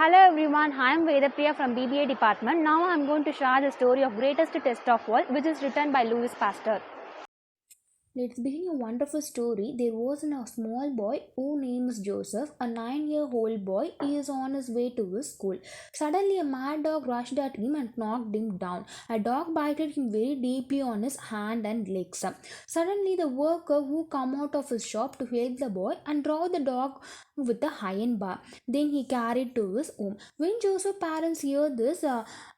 Hello everyone, I am Vedha from BBA department. Now I am going to share the story of greatest test of all, which is written by Louis Pasteur. Let's begin a wonderful story. There was a small boy whose name is Joseph, a 9-year-old boy. He is on his way to his school. Suddenly, a mad dog rushed at him and knocked him down. A dog bited him very deeply on his hand and legs. Suddenly, the worker who come out of his shop to help the boy and draw the dog with a iron bar. Then he carried to his home. When Joseph's parents hear this,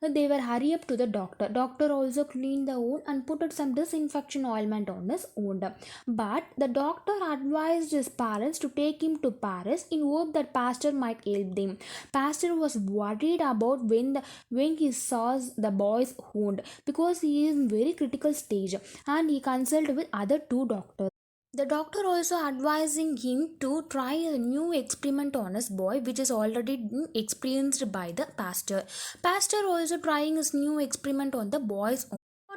they were hurry up to the doctor. Doctor also cleaned the wound and put some disinfection ointment on his wound. But the doctor advised his parents to take him to Paris in hope that pastor might help them. Pastor was worried about when he saw the boy's wound because he is in very critical stage, and he consulted with other two doctors. The doctor also advising him to try a new experiment on his boy, which is already been experienced by the pastor. Pastor also trying his new experiment on the boy's own.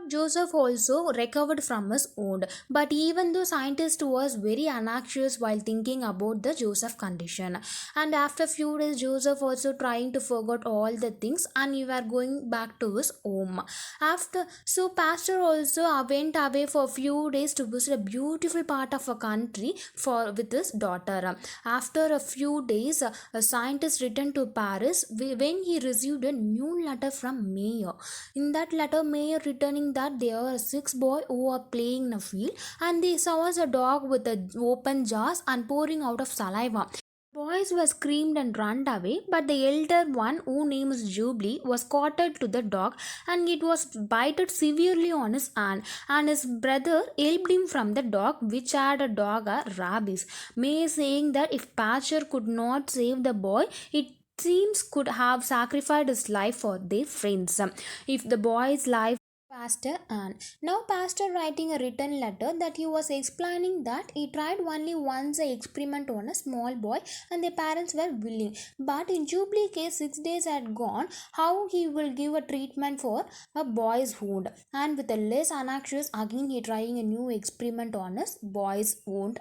Joseph also recovered from his wound, but even though scientist was very anxious while thinking about the Joseph condition, and after few days Joseph also trying to forget all the things and he were going back to his home. After so pastor also went away for a few days to visit a beautiful part of a country for with his daughter. After a few days, a scientist returned to Paris when he received a new letter from mayor. In that letter, mayor returning that there are six boys who are playing in a field and they saw a dog with open jaws and pouring out of saliva. Boys were screamed and run away, but the elder one, whose name is Jubilee, was caught to the dog and it was bited severely on his hand, and his brother helped him from the dog, which had a dog a rabies. May saying that if Patcher could not save the boy, it seems could have sacrificed his life for their friends. If the boy's life Pastor Anne. Now Pastor writing a written letter that he was explaining that he tried only once a experiment on a small boy and their parents were willing. But in Jubilee case 6 days had gone, how he will give a treatment for a boy's wound. And with a less anxious again he trying a new experiment on his boy's wound.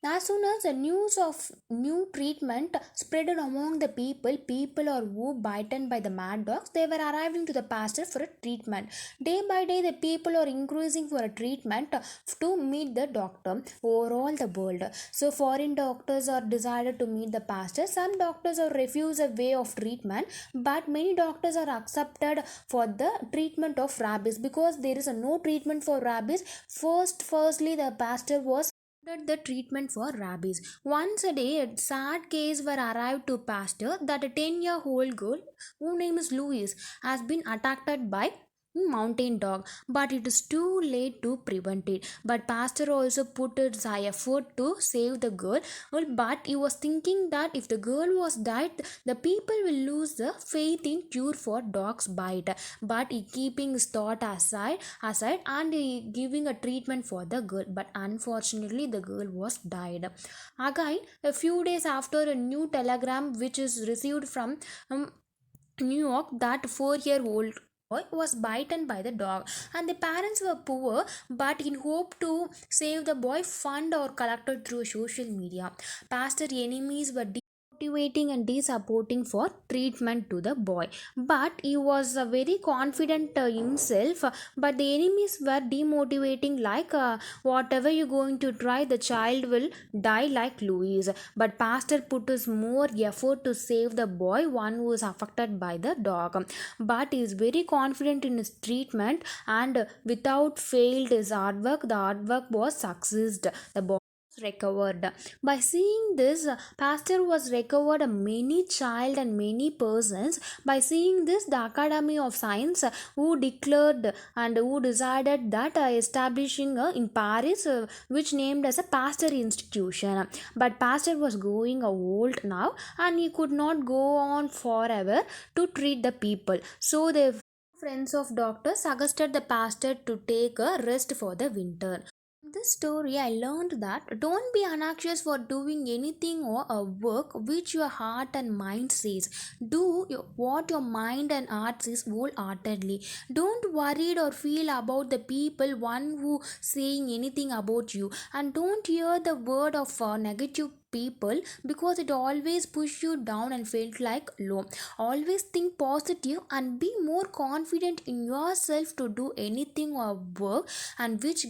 As soon as the news of new treatment spread among the people are who bitten by the mad dogs, they were arriving to the pastor for a treatment. Day by day, the people are increasing for a treatment to meet the doctor over all the world. So, foreign doctors are decided to meet the pastor. Some doctors are refuse a way of treatment, but many doctors are accepted for the treatment of rabies because there is no treatment for rabies. Firstly, the pastor was the treatment for rabies. Once a day, a sad case were arrived to pastor that a 10-year-old girl, whose name is Louise, has been attacked by mountain dog, but it is too late to prevent it. But pastor also put his effort to save the girl, but he was thinking that if the girl was died, the people will lose the faith in cure for dog's bite. But he keeping his thought aside and he giving a treatment for the girl, but unfortunately the girl was died. Again, a few days after, a new telegram which is received from New York that 4-year-old boy was bitten by the dog, and the parents were poor, but in hope to save the boy, fund or collected through social media. Pastor enemies were demotivating and disappointing for treatment to the boy, but he was very confident himself, but the enemies were demotivating like whatever you're going to try, the child will die like Louise. But pastor put his more effort to save the boy, one who is affected by the dog, but he is very confident in his treatment, and without failed his artwork, the artwork was succeeded, the boy recovered. By seeing this, pastor was recovered many child and many persons. By seeing this, the Academy of Science who declared and who decided that establishing in Paris, which named as a pastor institution. But pastor was growing old now and he could not go on forever to treat the people, so the friends of doctor suggested the pastor to take a rest for the winter. In this story, I learned that don't be anxious for doing anything or a work which your heart and mind says. Do what your mind and heart says wholeheartedly. Don't worry or feel about the people one who saying anything about you, and don't hear the word of negative people because it always push you down and felt like low. Always think positive and be more confident in yourself to do anything or work, and which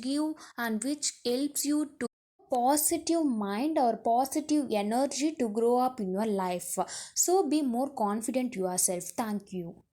helps you to positive mind or positive energy to grow up in your life. So be more confident yourself. Thank you.